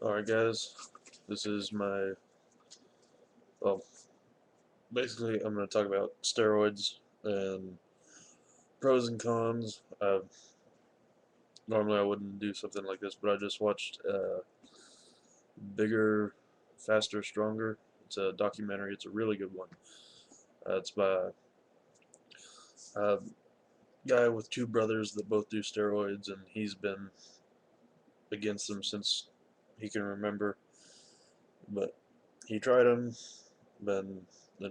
Alright guys, this is my, well, basically I'm going to talk about steroids and pros and cons. Normally I wouldn't do something like this, but I just watched Bigger, Faster, Stronger. It's a documentary, it's a really good one. It's by a guy with two brothers that both do steroids, and he's been against them since he can remember, but he tried them, then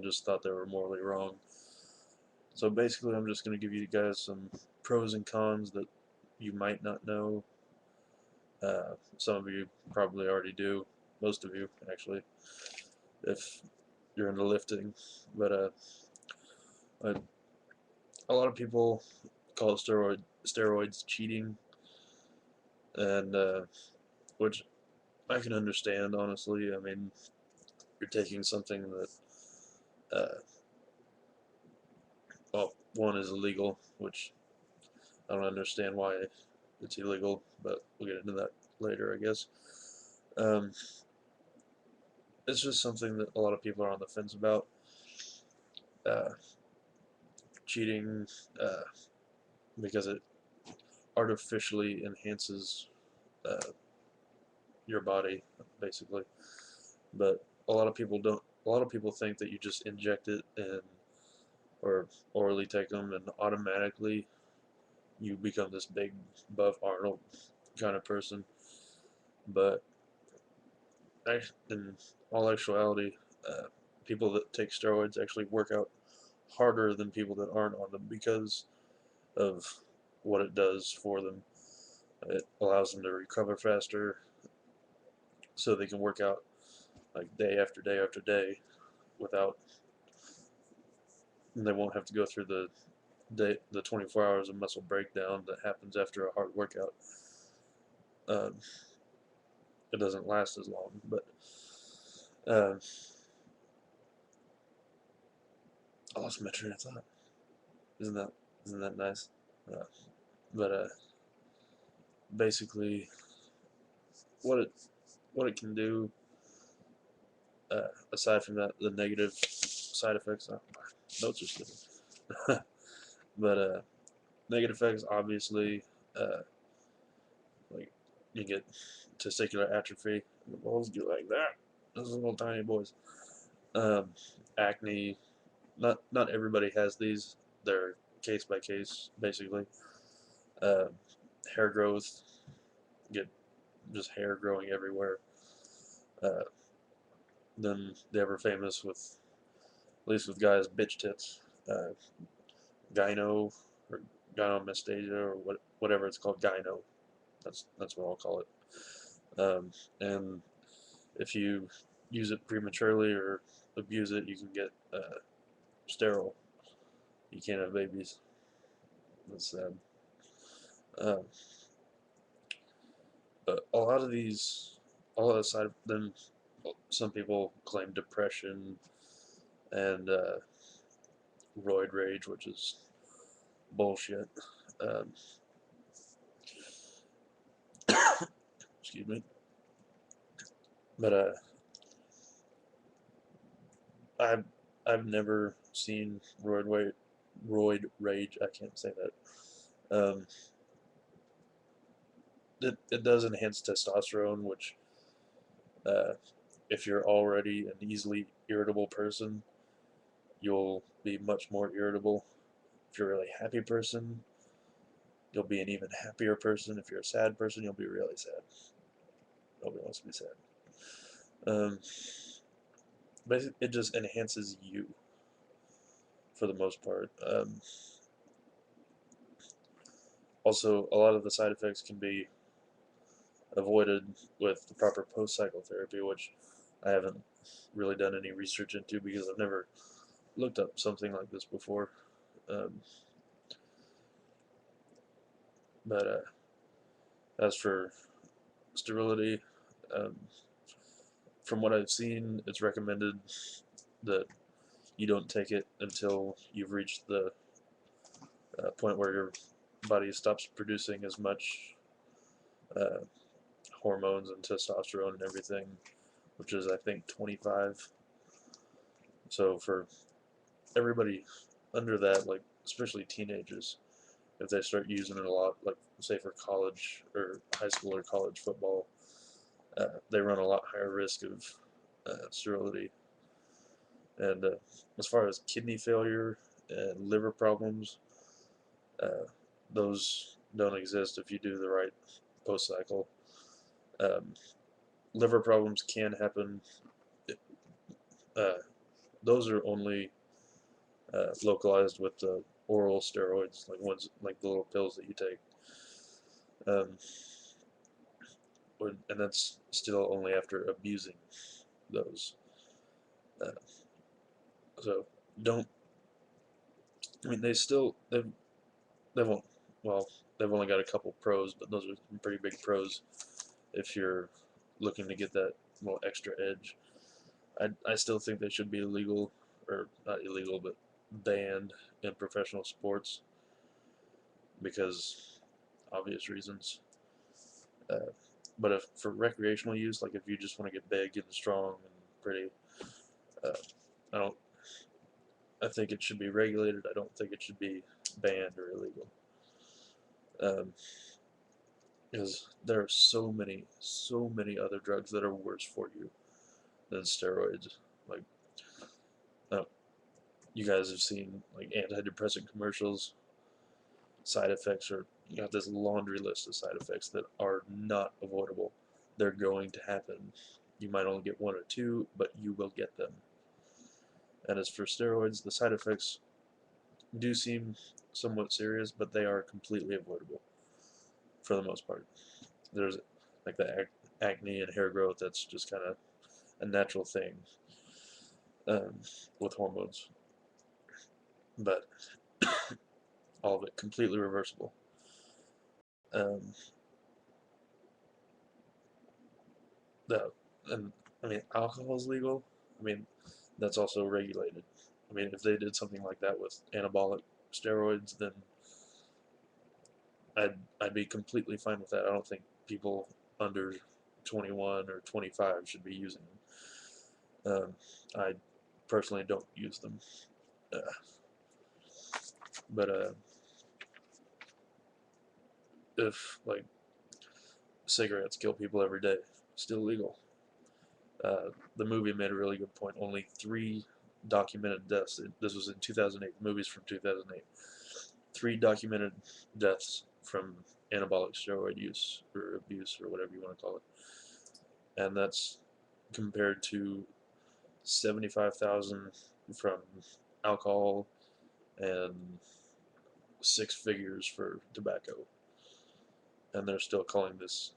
just thought they were morally wrong. So basically, I'm just going to give you guys some pros and cons that you might not know. Some of you probably already do. Most of you, actually, if you're into lifting. But I, a lot of people call steroids cheating, and which I can understand, honestly. I mean, you're taking something that, well, one is illegal, which I don't understand why it's illegal, but we'll get into that later, I guess. Um, it's just something that a lot of people are on the fence about. Uh, Cheating, uh, because it artificially enhances uh, your body, basically. But a lot of people don't. A lot of people think that you just inject it and or orally take them, and automatically you become this big, buff Arnold kind of person. But in all actuality, people that take steroids actually work out harder than people that aren't on them because of what it does for them. It allows them to recover faster so they can work out like day after day after day without, they won't have to go through the 24 hours of muscle breakdown that happens after a hard workout. Um, it doesn't last as long, but uh, I lost my train of thought. Isn't that isn't that nice? Uh, but basically, what it what it can do, aside from that, the negative side effects. My notes are slipping. But negative effects, obviously, uh, like you get testicular atrophy. The balls get like that. Those little tiny boys. Um, Acne. Not everybody has these. They're case by case, basically. Uh, Hair growth. Get just hair growing everywhere. Uh, then the ever famous, with at least with guys, bitch tits. Uh, Gyno or gynomastasia or whatever it's called. Gyno. That's what I'll call it. And if you use it prematurely or abuse it, you can get sterile. You can't have babies. That's sad. Um, but a lot of these, all aside of them, some people claim depression and roid rage, which is bullshit. Um, excuse me. But I've I've never seen roid rage. I can't say that. It does enhance testosterone, which uh, if you're already an easily irritable person, you'll be much more irritable. If you're a really happy person, you'll be an even happier person. If you're a sad person, you'll be really sad. Nobody wants to be sad. Um, Basically, it just enhances you for the most part. Also, a lot of the side effects can be avoided with the proper post-cycle therapy, which I haven't really done any research into because I've never looked up something like this before. Um, but as for sterility, um, from what I've seen, it's recommended that you don't take it until you've reached the point where your body stops producing as much uh, hormones and testosterone and everything, which is I think 25. So for everybody under that, like especially teenagers, if they start using it a lot, like say for college or high school or college football, they run a lot higher risk of sterility. And as far as kidney failure and liver problems, uh, those don't exist if you do the right post cycle. Um, Liver problems can happen. Uh, those are only localized with the oral steroids, like ones like the little pills that you take. Um, and that's still only after abusing those. Uh, so don't. I mean, they won't. Well, they've only got a couple pros, but those are some pretty big pros if you're looking to get that little extra edge. I still think they should be illegal, or not illegal, but banned in professional sports because obvious reasons. Uh, but if for recreational use, like if you just want to get big and strong and pretty, uh, I don't. I think it should be regulated. I don't think it should be banned or illegal. Um, because there are so many other drugs that are worse for you than steroids. Like, uh, you guys have seen like antidepressant commercials. Side effects are you got this laundry list of side effects that are not avoidable. They're going to happen. You might only get one or two, but you will get them. And as for steroids, the side effects do seem somewhat serious, but they are completely avoidable for the most part. There's like the acne and hair growth that's just kind of a natural thing um, with hormones, but all of it completely reversible. Um, the and I mean alcohol is legal. I mean that's also regulated. I mean if they did something like that with anabolic steroids, then I'd be completely fine with that. I don't think people under 21 or 25 should be using them. I personally don't use them, uh, but if like cigarettes kill people every day, still legal. The movie made a really good point. Only 3 documented deaths. This was in 2008. The movie's from 2008. 3 documented deaths from anabolic steroid use or abuse or whatever you want to call it, and that's compared to 75,000 from alcohol and 6 figures for tobacco. And they're still calling this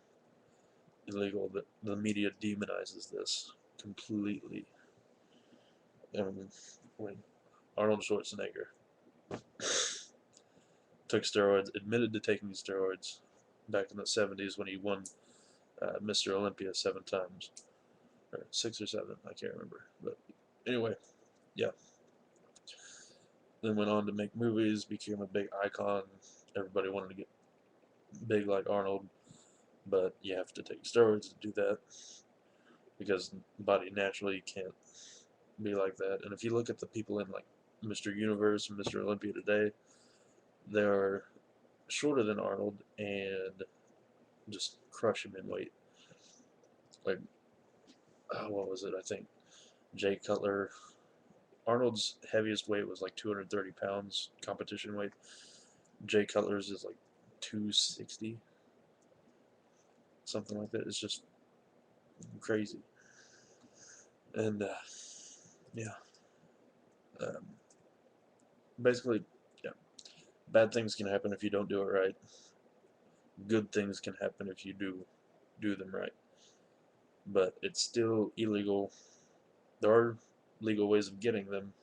illegal. The media demonizes this completely. When Arnold Schwarzenegger took steroids, admitted to taking steroids back in the 70s when he won Mr. Olympia 7 times, or 6 or 7, I can't remember. But anyway, yeah. Then went on to make movies, became a big icon. Everybody wanted to get big like Arnold, but you have to take steroids to do that because the body naturally can't be like that. And if you look at the people in like Mr. Universe and Mr. Olympia today, they're shorter than Arnold and just crush him in weight. Like, what was it? I think Jay Cutler. Arnold's heaviest weight was like 230 pounds competition weight. Jay Cutler's is like 260, something like that. It's just crazy. And yeah, um, basically, yeah, bad things can happen if you don't do it right. Good things can happen if you do them right. But it's still illegal. There are legal ways of getting them,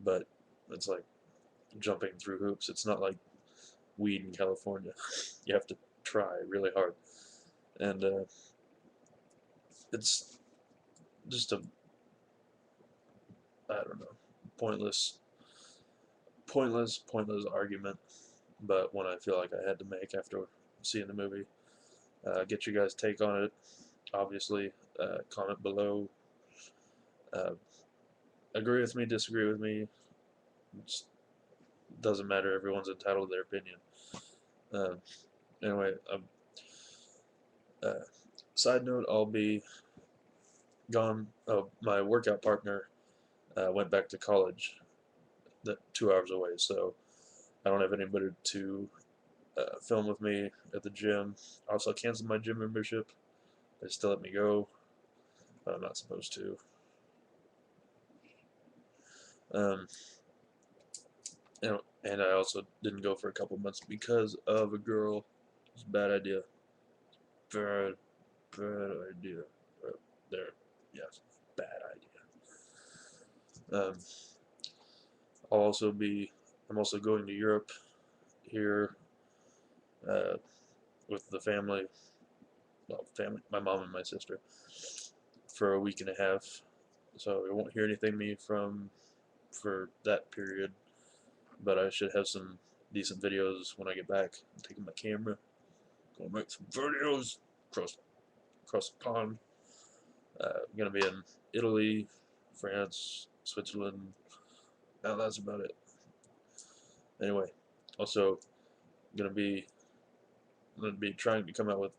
but it's like jumping through hoops. It's not like weed in California. You have to try really hard, and it's just a I don't know pointless pointless argument, but one I feel like I had to make after seeing the movie. Get you guys' take on it. Obviously, comment below. Uh, Agree with me, disagree with me. It doesn't matter. Everyone's entitled to their opinion. Um, anyway, uh, side note, I'll be gone. Oh, my workout partner went back to college, 2 hours away, so I don't have anybody to film with me at the gym. Also, I canceled my gym membership. They still let me go, but I'm not supposed to. Um, and I also didn't go for a couple months because of a girl. It was a bad idea. Bad, bad idea. There, yes, bad idea. I'll also be. I'm also going to Europe here uh, with the family. Well, family, my mom and my sister, for a week and a half. So you won't hear anything me from for that period. But I should have some decent videos when I get back. I'm taking my camera, gonna make some videos across the pond. I'm gonna be in Italy, France, Switzerland. Now that's about it. Anyway, also gonna be trying to come out with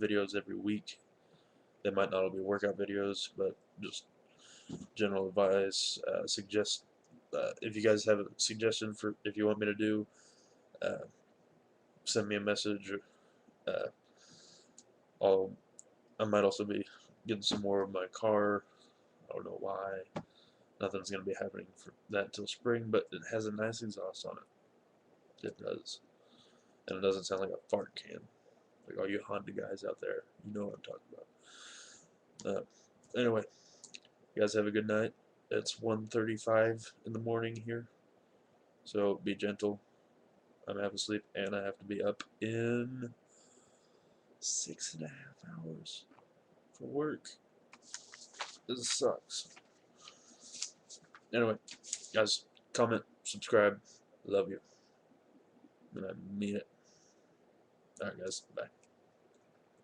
videos every week. They might not all be workout videos, but just general advice. Suggest if you guys have a suggestion for if you want me to do, uh, send me a message. Uh, I'll I might also be getting some more of my car. I don't know why. Nothing's gonna be happening for that until spring, but it has a nice exhaust on it. It does, and it doesn't sound like a fart can. Like all you Honda guys out there, you know what I'm talking about. Anyway, you guys have a good night. It's 1:35 in the morning here, so be gentle. I'm half asleep, and I have to be up in 6.5 hours for work. This sucks. Anyway, guys, comment, subscribe. Love you. And I mean it. Alright, guys. Bye.